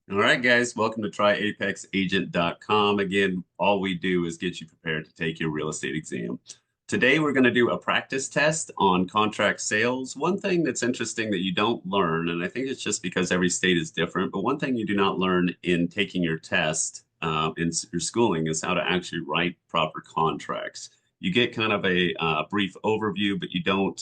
All right, guys, welcome to tryapexagent.com. Again, all we do is get you prepared to take your real estate exam. Today, we're going to do a practice test on contract sales. One thing that's interesting that you don't learn, and I think it's just because every state is different, but one thing you do not learn in taking your test in your schooling is how to actually write proper contracts. You get kind of a brief overview, but you don't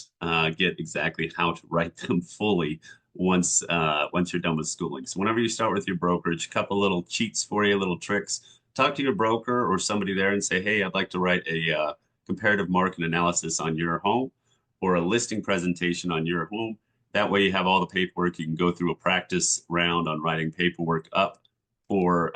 get exactly how to write them fully once you're done with schooling. So whenever you start with your brokerage, a couple little cheats for you, little tricks. Talk to your broker or somebody there and say, "Hey, I'd like to write a comparative market analysis on your home or a listing presentation on your home." That way, you have all the paperwork. You can go through a practice round on writing paperwork up for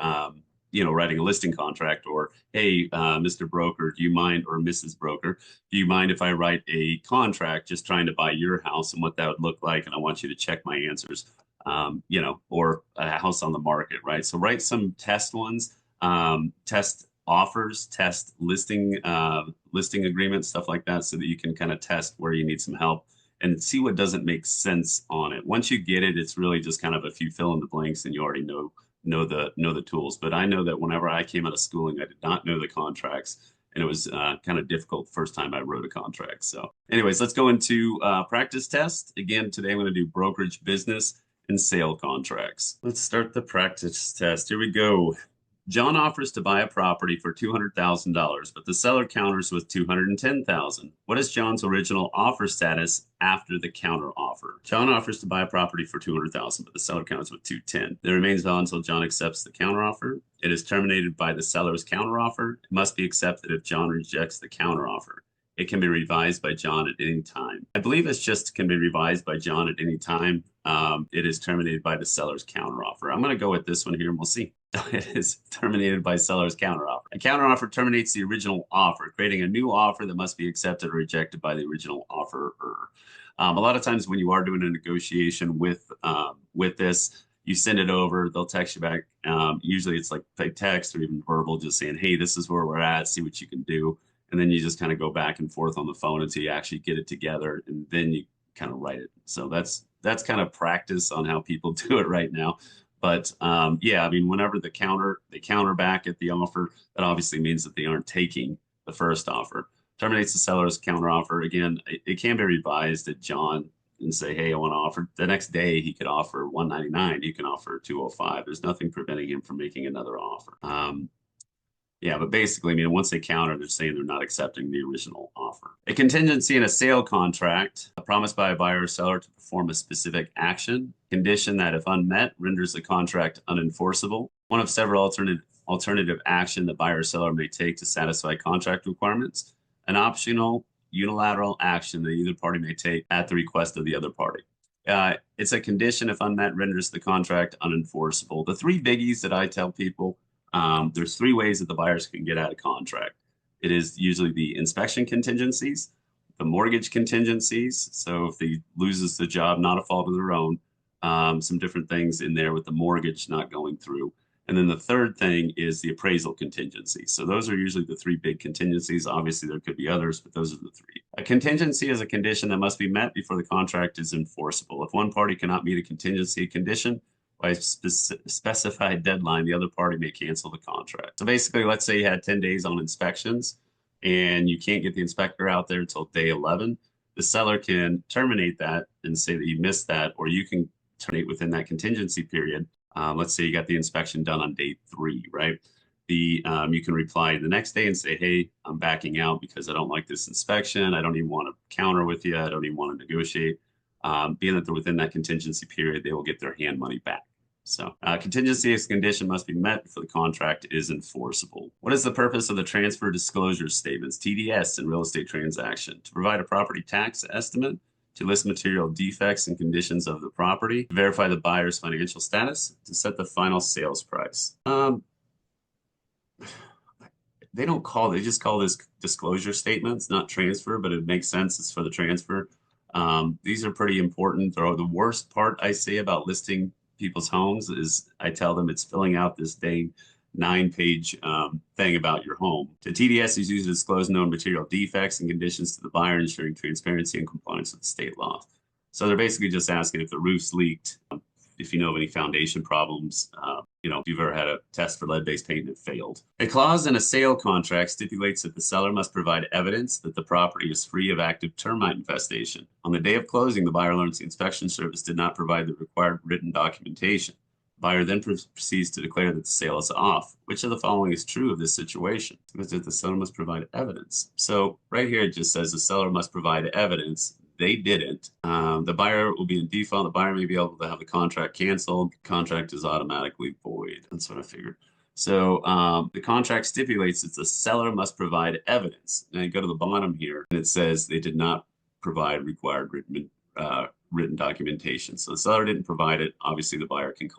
writing a listing contract. Or, "Hey, Mr. Broker, do you mind, or Mrs. Broker, do you mind if I write a contract just trying to buy your house and what that would look like? And I want you to check my answers, or a house on the market," right? So write some test ones, test offers, test listing agreements, stuff like that, so that you can kind of test where you need some help and see what doesn't make sense on it. Once you get it, it's really just kind of a few fill in the blanks and you already know the tools. But I know that whenever I came out of schooling, I did not know the contracts, and it was kind of difficult the first time I wrote a contract. So, anyways, let's go into practice test. Again, today I'm going to do brokerage, business, and sale contracts. Let's start the practice test. Here we go. John offers to buy a property for $200,000, but the seller counters with $210,000. What is John's original offer status after the counter offer? John offers to buy a property for $200,000, but the seller counters with $210,000. It remains on until John accepts the counter offer. It is terminated by the seller's counter offer. It must be accepted if John rejects the counter offer. It can be revised by John at any time. I believe it's just can be revised by John at any time. It is terminated by the seller's counteroffer. I'm going to go with this one here and we'll see. It is terminated by seller's counteroffer. A counteroffer terminates the original offer, creating a new offer that must be accepted or rejected by the original offerer. A lot of times when you are doing a negotiation with this, you send it over, they'll text you back. Usually it's like by text or even verbal, just saying, "Hey, this is where we're at, see what you can do." And then you just kind of go back and forth on the phone until you actually get it together, and then you kind of write it. So that's kind of practice on how people do it right now. But yeah, I mean, whenever they counter back at the offer, that obviously means that they aren't taking the first offer. Terminates the seller's counter offer. Again, it can be revised at John and say, "Hey, I want to offer." The next day, he could offer 199. You can offer 205. There's nothing preventing him from making another offer. Yeah, but basically, I mean, once they counter, they're saying they're not accepting the original offer. A contingency in a sale contract, a promise by a buyer or seller to perform a specific action, condition that, if unmet, renders the contract unenforceable. One of several alternative action the buyer or seller may take to satisfy contract requirements. An optional unilateral action that either party may take at the request of the other party. It's a condition, if unmet, renders the contract unenforceable. The three biggies that I tell people, there's three ways that the buyers can get out of contract. It is usually the inspection contingencies, the mortgage contingencies. So if he loses the job, not a fault of their own, some different things in there with the mortgage not going through. And then the third thing is the appraisal contingency. So those are usually the three big contingencies. Obviously, there could be others, but those are the three. A contingency is a condition that must be met before the contract is enforceable. If one party cannot meet a contingency condition by a specified deadline, the other party may cancel the contract. So basically, let's say you had 10 days on inspections and you can't get the inspector out there until day 11. The seller can terminate that and say that you missed that, or you can terminate within that contingency period. Let's say you got the inspection done on day 3, right? You can reply the next day and say, "Hey, I'm backing out because I don't like this inspection. I don't even want to counter with you. I don't even want to negotiate." Being that they're within that contingency period, they will get their hand money back. So contingency as condition must be met before the contract is enforceable. What is the purpose of the transfer disclosure statements, TDS, in real estate transaction? To provide a property tax estimate, to list material defects and conditions of the property, to verify the buyer's financial status, to set the final sales price. They just call this disclosure statements, not transfer, but it makes sense. It's for the transfer. These are pretty important. Or the worst part I say about listing people's homes is I tell them it's filling out this dang 9-page thing about your home. The TDS is used to disclose known material defects and conditions to the buyer, ensuring transparency and compliance with state law. So they're basically just asking if the roof's leaked, if you know of any foundation problems, if you've ever had a test for lead-based paint and it failed. A clause in a sale contract stipulates that the seller must provide evidence that the property is free of active termite infestation. On the day of closing, the buyer learns the inspection service did not provide the required written documentation. The buyer then proceeds to declare that the sale is off. Which of the following is true of this situation? Because the seller must provide evidence. So right here it just says the seller must provide evidence. They didn't. The buyer will be in default. The buyer may be able to have the contract canceled. The contract is automatically void. That's what I figured. So the contract stipulates that the seller must provide evidence. And you go to the bottom here, and it says they did not provide required written documentation. So the seller didn't provide it. Obviously, the buyer can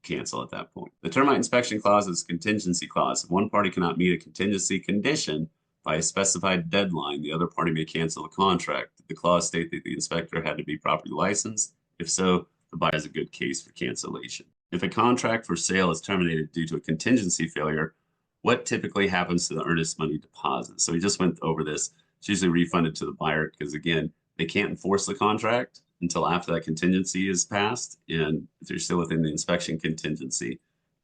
cancel at that point. The termite inspection clause is a contingency clause. If one party cannot meet a contingency condition by a specified deadline, the other party may cancel the contract. The clause states that the inspector had to be properly licensed. If so, the buyer has a good case for cancellation. If a contract for sale is terminated due to a contingency failure, what typically happens to the earnest money deposit? So we just went over this. It's usually refunded to the buyer because, again, they can't enforce the contract until after that contingency is passed. And if you're still within the inspection contingency,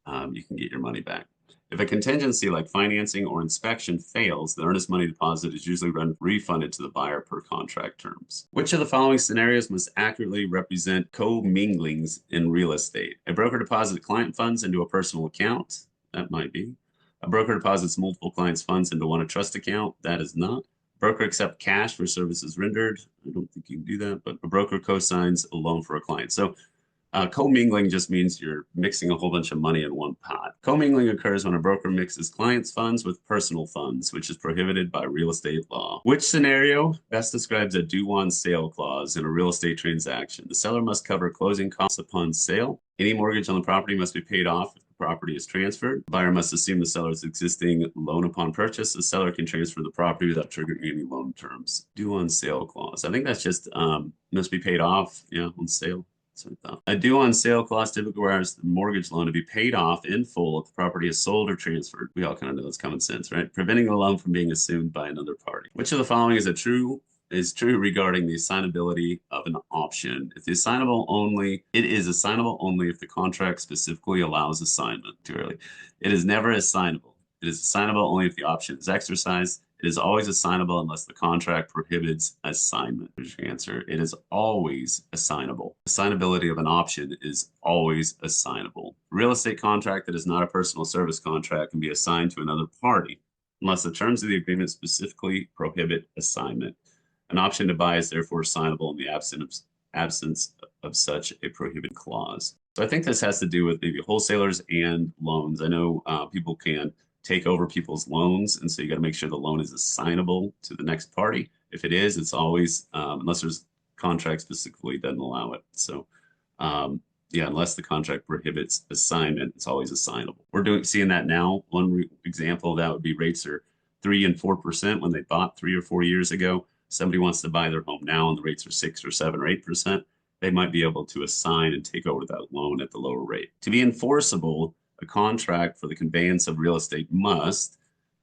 you can get your money back. If a contingency like financing or inspection fails, the earnest money deposit is usually refunded to the buyer per contract terms. Which of the following scenarios must accurately represent co-minglings in real estate? A broker deposits client funds into a personal account. That might be. A broker deposits multiple clients' funds into one trust account. That is not. A broker accepts cash for services rendered. I don't think you can do that, but a broker co-signs a loan for a client. So co-mingling just means you're mixing a whole bunch of money in one pot. Co-mingling occurs when a broker mixes clients' funds with personal funds, which is prohibited by real estate law. Which scenario best describes a due-on sale clause in a real estate transaction? The seller must cover closing costs upon sale. Any mortgage on the property must be paid off if the property is transferred. The buyer must assume the seller's existing loan upon purchase. The seller can transfer the property without triggering any loan terms. Due-on sale clause. I think that's just must be paid off, on sale. A due on sale clause typically requires the mortgage loan to be paid off in full if the property is sold or transferred. We all kind of know it's common sense, right? Preventing the loan from being assumed by another party. Which of the following is true regarding the assignability of an option? If the assignable only, it is assignable only if the contract specifically allows assignment. Too early. It is never assignable. It is assignable only if the option is exercised. It is always assignable unless the contract prohibits assignment. Here's your answer. It is always assignable. Assignability of an option is always assignable. Real estate contract that is not a personal service contract can be assigned to another party unless the terms of the agreement specifically prohibit assignment. An option to buy is therefore assignable in the absence of such a prohibited clause. So I think this has to do with maybe wholesalers and loans. I know people can take over people's loans, and so you got to make sure the loan is assignable to the next party. If it is, it's always, unless there's contract specifically doesn't allow it. So unless the contract prohibits assignment, it's always assignable. We're seeing that now. One example of that would be rates are 3 and 4% when they bought 3 or 4 years ago. Somebody wants to buy their home now and the rates are 6 or 7 or 8%. They might be able to assign and take over that loan at the lower rate. To be enforceable, a contract for the conveyance of real estate must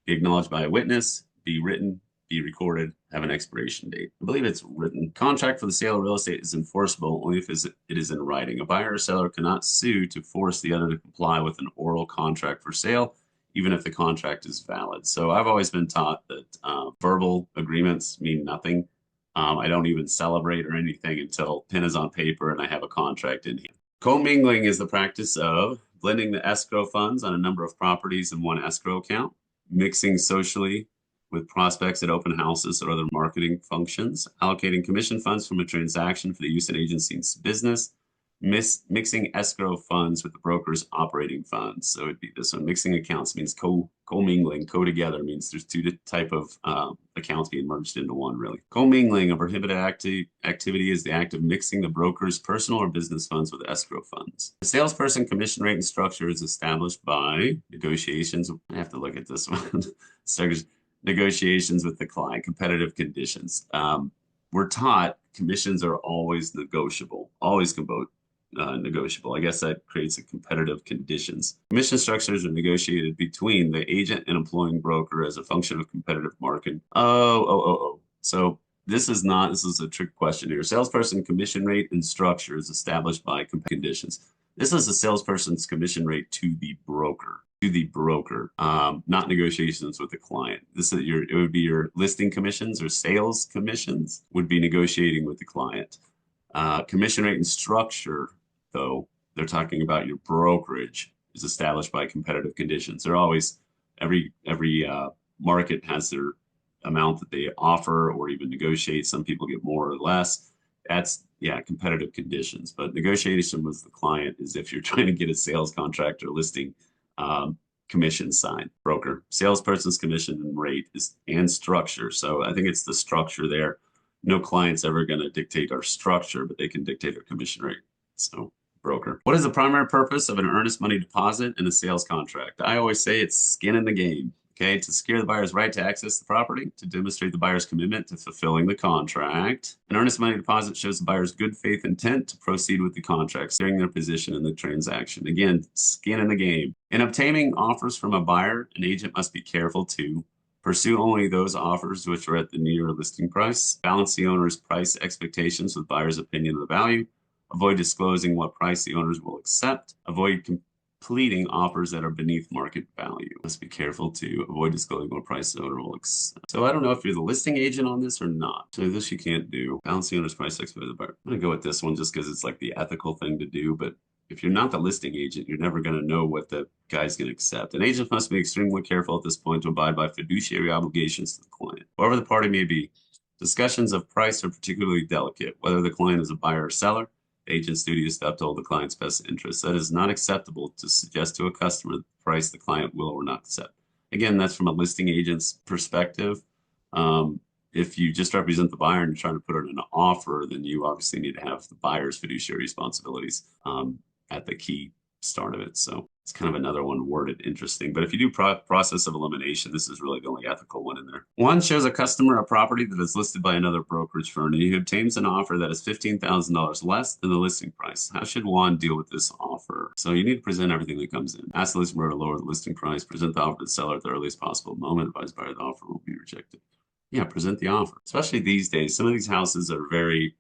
be acknowledged by a witness, be written, be recorded, have an expiration date. I believe it's written. Contract for the sale of real estate is enforceable only if it is in writing. A buyer or seller cannot sue to force the other to comply with an oral contract for sale, even if the contract is valid. So I've always been taught that verbal agreements mean nothing. I don't even celebrate or anything until pen is on paper and I have a contract in hand. Co-mingling is the practice of blending the escrow funds on a number of properties in one escrow account, mixing socially with prospects at open houses or other marketing functions, allocating commission funds from a transaction for the use in agency's business, mixing escrow funds with the broker's operating funds. So it'd be this one. Mixing accounts means co-mingling. Co-together means there's two type of accounts being merged into one, really. Co-mingling, a prohibited activity, is the act of mixing the broker's personal or business funds with escrow funds. The salesperson commission rate and structure is established by negotiations. I have to look at this one. Negotiations with the client, competitive conditions. We're taught commissions are always negotiable, negotiable. I guess that creates a competitive conditions. Commission structures are negotiated between the agent and employing broker as a function of competitive market. So this is a trick question here. Salesperson commission rate and structure is established by conditions. This is a salesperson's commission rate to the broker. Not negotiations with the client. It would be your listing commissions or sales commissions would be negotiating with the client. Commission rate and structure, though, they're talking about your brokerage is established by competitive conditions. They're always every market has their amount that they offer or even negotiate. Some people get more or less. That's competitive conditions. But negotiation with the client is if you're trying to get a sales contract or listing commission signed. Broker, salesperson's commission and rate and structure. So I think it's the structure there. No client's ever going to dictate our structure, but they can dictate our commission rate. So broker. What is the primary purpose of an earnest money deposit in a sales contract? I always say it's skin in the game. Okay, to secure the buyer's right to access the property, to demonstrate the buyer's commitment to fulfilling the contract. An earnest money deposit shows the buyer's good faith intent to proceed with the contract, securing their position in the transaction. Again, skin in the game. In obtaining offers from a buyer, an agent must be careful to pursue only those offers which are at the near listing price, balance the owner's price expectations with buyer's opinion of the value, avoid disclosing what price the owners will accept, avoid completing offers that are beneath market value. Must be careful to avoid disclosing what price the owner will accept. So I don't know if you're the listing agent on this or not. So this you can't do. Balance the owner's price expectations with the buyer. I'm gonna go with this one just because it's like the ethical thing to do, but if you're not the listing agent, you're never going to know what the guy's going to accept. An agent must be extremely careful at this point to abide by fiduciary obligations to the client. Whoever the party may be, discussions of price are particularly delicate. Whether the client is a buyer or seller, the agent's duty is to uphold the client's best interests. That is not acceptable to suggest to a customer the price the client will or not accept. Again, that's from a listing agent's perspective. If you just represent the buyer and you're trying to put it in an offer, then you obviously need to have the buyer's fiduciary responsibilities at the key start of it. So it's kind of another one worded interesting. But if you do process of elimination, this is really the only ethical one in there. One shows a customer a property that is listed by another brokerage firm, and he obtains an offer that is $15,000 less than the listing price. How should Juan deal with this offer? So you need to present everything that comes in. Ask the listing broker to lower the listing price. Present the offer to the seller at the earliest possible moment. Advise buyer the offer will be rejected. Yeah, present the offer. Especially these days, some of these houses are very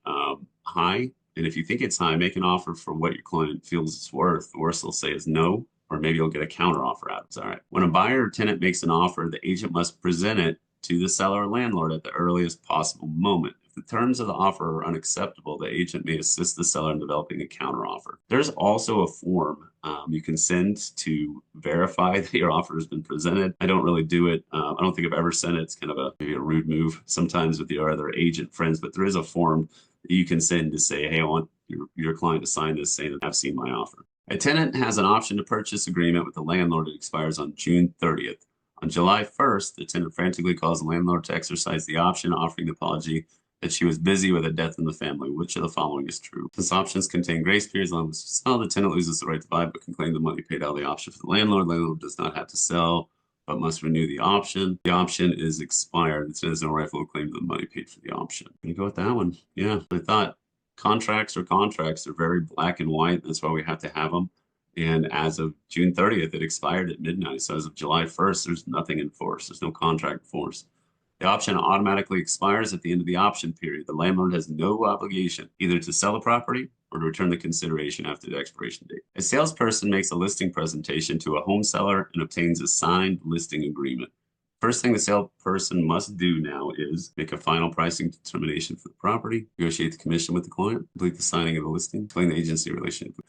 high. And if you think it's high, make an offer for what your client feels it's worth. The worst they'll say is no, or maybe you'll get a counter offer out. It's all right. When a buyer or tenant makes an offer, the agent must present it to the seller or landlord at the earliest possible moment. If the terms of the offer are unacceptable, the agent may assist the seller in developing a counter offer. There's also a form you can send to verify that your offer has been presented. I don't really do it. I don't think I've ever sent it. It's kind of maybe a rude move sometimes with your other agent friends, but there is a form you can send to say, hey, I want your client to sign this saying that I've seen my offer. A tenant has an option to purchase agreement with the landlord that expires on June 30th. On July 1st, the tenant frantically calls the landlord to exercise the option, offering the apology that she was busy with a death in the family. Which of the following is true? Since options contain grace periods, long as sell, the tenant loses the right to buy, but can claim the money paid out of the option for the landlord. The landlord does not have to sell, but must renew the option. The option is expired. The tenant has no rightful claim to the money paid for the option. You go with that one. Yeah, I thought contracts are contracts. They're very black and white. That's why we have to have them. And as of June 30th, it expired at midnight. So as of July 1st, there's nothing in force. There's no contract in force. The option automatically expires at the end of the option period. The landlord has no obligation either to sell the property or to return the consideration after the expiration date. A salesperson makes a listing presentation to a home seller and obtains a signed listing agreement. First thing the salesperson must do now is make a final pricing determination for the property, negotiate the commission with the client, complete the signing of the listing, explain the agency relationship.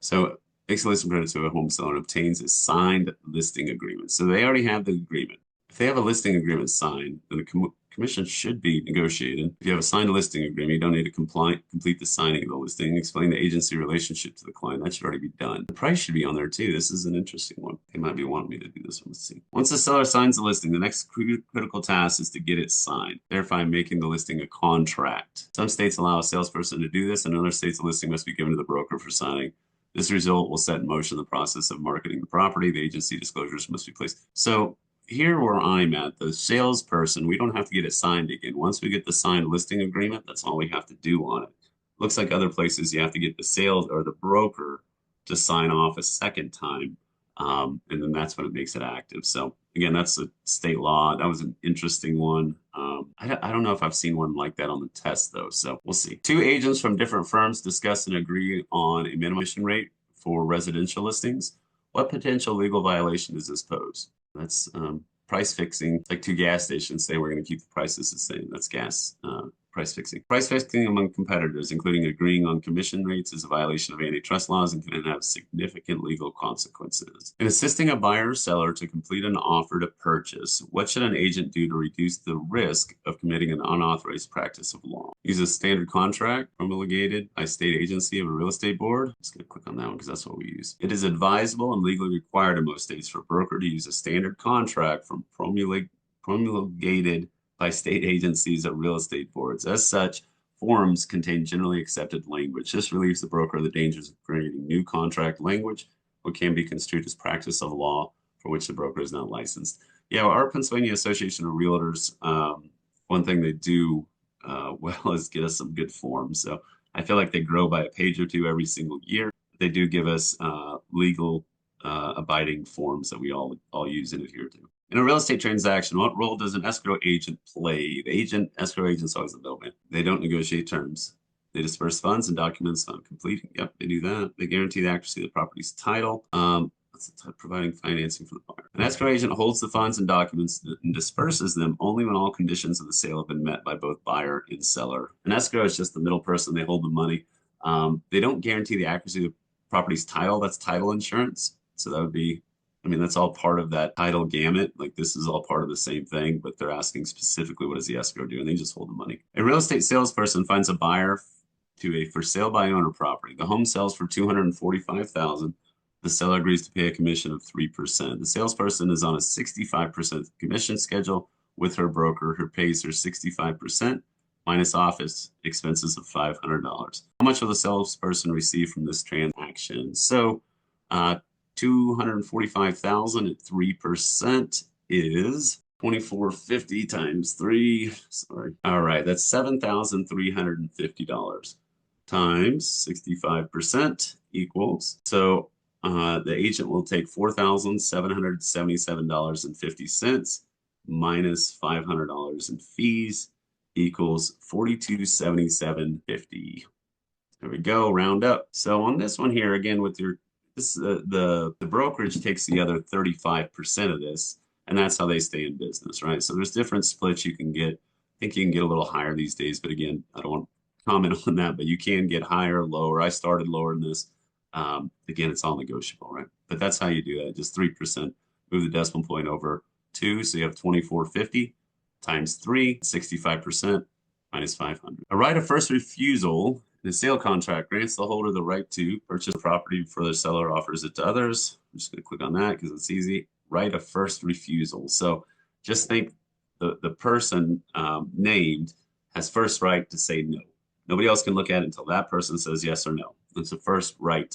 So makes a listing presentation to a home seller and obtains a signed listing agreement. So they already have the agreement. If they have a listing agreement signed, then the commission should be negotiated. If you have a signed listing agreement, you don't need to complete the signing of the listing, explain the agency relationship to the client. That should already be done. The price should be on there too. This is an interesting one. They might be wanting me to do this one. Let's see. Once the seller signs the listing, the next critical task is to get it signed, thereby making the listing a contract. Some states allow a salesperson to do this, and in other states, the listing must be given to the broker for signing. This result will set in motion the process of marketing the property. The agency disclosures must be placed. So here where I'm at, the salesperson, we don't have to get it signed again. Once we get the signed listing agreement, that's all we have to do on it. Looks like other places you have to get the sales or the broker to sign off a second time. And then that's when it makes it active. So again, that's a state law. That was an interesting one. I don't know if I've seen one like that on the test though. So we'll see. Two agents from different firms discuss and agree on a minimum commission rate for residential listings. What potential legal violation does this pose? That's price fixing. It's like two gas stations saying we're going to keep the prices the same. That's gas price fixing. Price fixing among competitors, including agreeing on commission rates, is a violation of antitrust laws and can have significant legal consequences. In assisting a buyer or seller to complete an offer to purchase, what should an agent do to reduce the risk of committing an unauthorized practice of law? Use a standard contract promulgated by state agency of a real estate board. I'm just going to click on that one because that's what we use. It is advisable and legally required in most states for a broker to use a standard contract from promulgated by state agencies of real estate boards. As such, forms contain generally accepted language. This relieves the broker of the dangers of creating new contract language, what can be construed as practice of law for which the broker is not licensed. Yeah, our Pennsylvania Association of Realtors, one thing they do well is get us some good forms. So I feel like they grow by a page or two every single year. They do give us legal abiding forms that we all use and adhere to. In a real estate transaction, what role does an escrow agent play? The escrow agent's always the middleman. They don't negotiate terms. They disperse funds and documents on completing. Yep, they do that. They guarantee the accuracy of the property's title. Providing financing for the buyer. An escrow agent holds the funds and documents and disperses them only when all conditions of the sale have been met by both buyer and seller. An escrow is just the middle person. They hold the money. They don't guarantee the accuracy of the property's title. That's title insurance. So that would be, that's all part of that title gamut. Like this is all part of the same thing, but they're asking specifically what does the escrow do, and they just hold the money. A real estate salesperson finds a buyer to a for sale by owner property. The home sells for $245,000. The seller agrees to pay a commission of 3%. The salesperson is on a 65% commission schedule with her broker, who pays her 65% minus office expenses of $500. How much will the salesperson receive from this transaction? So, $245,000 at 3% is $2,450 times 3. Sorry. All right, that's $7,350 times 65% equals. So the agent will take $4,777.50 minus $500 in fees equals $4,277.50. There we go, round up. So on this one here, again, with your the brokerage takes the other 35% of this, and that's how they stay in business, right? So there's different splits you can get. I think you can get a little higher these days, but again, I don't want to comment on that, but you can get higher, lower. I started lower than this. Again, it's all negotiable, right? But that's how you do that. Just 3%, move the decimal point over 2. So you have 2,450 times 3, 65% minus 500. A right of first refusal in a sale contract grants the holder the right to purchase the property before the seller offers it to others. I'm just going to click on that because it's easy. Right of first refusal. So just think the person named has first right to say no. Nobody else can look at it until that person says yes or no. It's the first right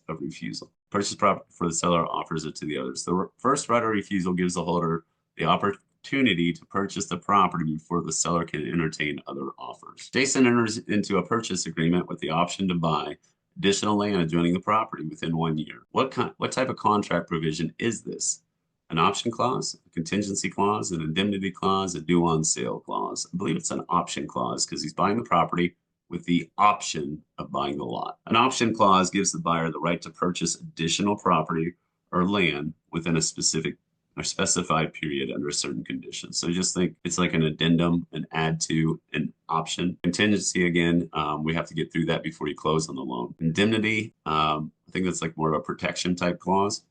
of refusal. Purchase property before the seller offers it to the others. The first right of refusal gives the holder the opportunity to purchase the property before the seller can entertain other offers. Jason enters into a purchase agreement with the option to buy additional land adjoining the property within 1 year. What type of contract provision is this? An option clause, a contingency clause, an indemnity clause, a due on sale clause. I believe it's an option clause because he's buying the property with the option of buying the lot. An option clause gives the buyer the right to purchase additional property or land within a specific or specified period under certain conditions. So just think it's like an addendum, an add to, an option. Contingency, again, we have to get through that before you close on the loan. Indemnity, I think that's like more of a protection type clause.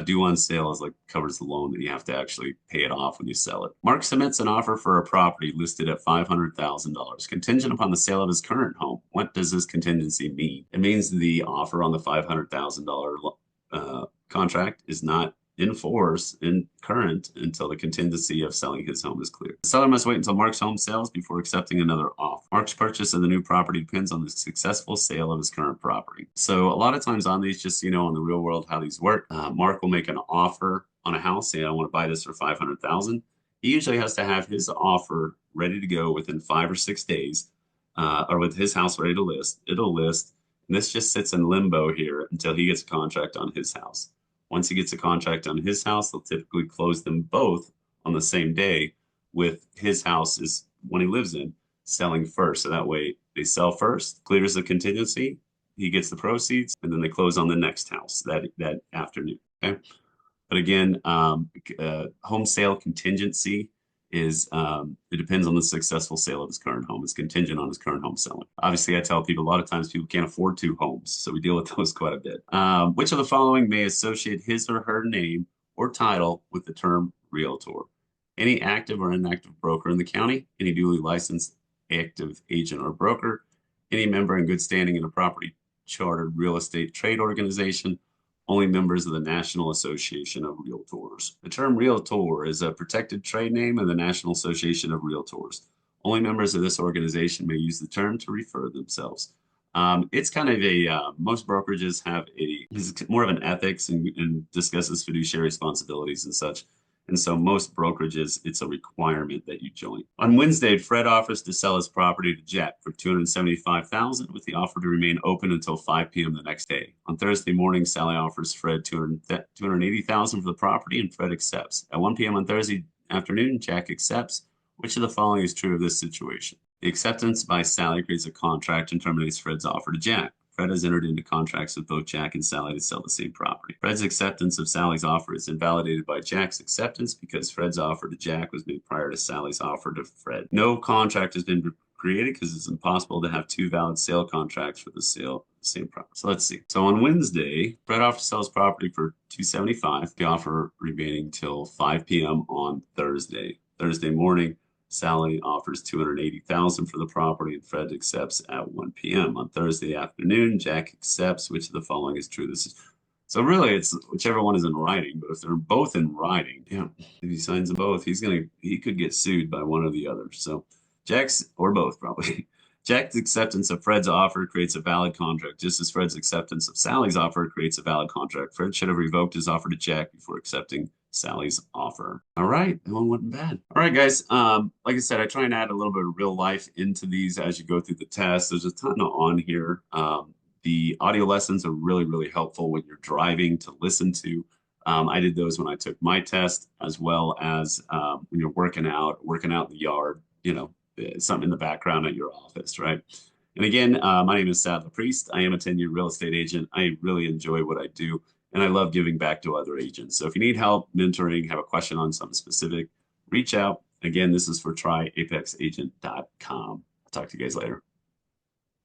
Due on sale is like covers the loan that you have to actually pay it off when you sell it. Mark submits an offer for a property listed at $500,000, contingent upon the sale of his current home. What does this contingency mean? It means the offer on the $500,000 contract is not in force and current until the contingency of selling his home is clear. The seller must wait until Mark's home sells before accepting another offer. Mark's purchase of the new property depends on the successful sale of his current property. So a lot of times on these, just, in the real world, how these work, Mark will make an offer on a house, saying, I want to buy this for $500,000. He usually has to have his offer ready to go within 5 or 6 days, or with his house ready to list. It'll list, and this just sits in limbo here until he gets a contract on his house. Once he gets a contract on his house, they'll typically close them both on the same day, with his house is one he lives in selling first. So that way they sell first, clears the contingency, he gets the proceeds, and then they close on the next house that afternoon. Okay. But again, home sale contingency is it depends on the successful sale of his current home. It's contingent on his current home selling. Obviously, I tell people a lot of times people can't afford two homes, so we deal with those quite a bit. Which of the following may associate his or her name or title with the term realtor? Any active or inactive broker in the county, any duly licensed active agent or broker, any member in good standing in a property chartered real estate trade organization, only members of the National Association of Realtors. The term Realtor is a protected trade name of the National Association of Realtors. Only members of this organization may use the term to refer themselves. It's kind of most brokerages have it's more of an ethics and discusses fiduciary responsibilities and such. And so most brokerages, it's a requirement that you join. On Wednesday, Fred offers to sell his property to Jack for $275,000 with the offer to remain open until 5 p.m. the next day. On Thursday morning, Sally offers Fred $280,000 for the property and Fred accepts. At 1 p.m. on Thursday afternoon, Jack accepts. Which of the following is true of this situation? The acceptance by Sally creates a contract and terminates Fred's offer to Jack. Fred has entered into contracts with both Jack and Sally to sell the same property. Fred's acceptance of Sally's offer is invalidated by Jack's acceptance because Fred's offer to Jack was made prior to Sally's offer to Fred. No contract has been created because it's impossible to have two valid sale contracts for the sale of the same property. So let's see. So on Wednesday, Fred offers to sell his property for $275,000. The offer remaining till 5 p.m. on Thursday. Thursday morning, Sally offers $280,000 for the property and Fred accepts at 1 p.m. On Thursday afternoon, Jack accepts. Which of the following is true? So really it's whichever one is in writing, but if they're both in writing, if he signs them both, he could get sued by one or the other. So or both probably. Jack's acceptance of Fred's offer creates a valid contract, just as Fred's acceptance of Sally's offer creates a valid contract. Fred should have revoked his offer to Jack before accepting Sally's offer. All right, that one wasn't bad. All right, guys. Like I said, I try and add a little bit of real life into these as you go through the test. There's a ton on here. The audio lessons are really, really helpful when you're driving to listen to. I did those when I took my test, as well as when you're working out in the yard, something in the background at your office, right? And again, my name is Sad Priest. I am a 10-year real estate agent. I really enjoy what I do, and I love giving back to other agents. So if you need help mentoring, have a question on something specific, reach out. Again, this is for tryapexagent.com. I'll talk to you guys later.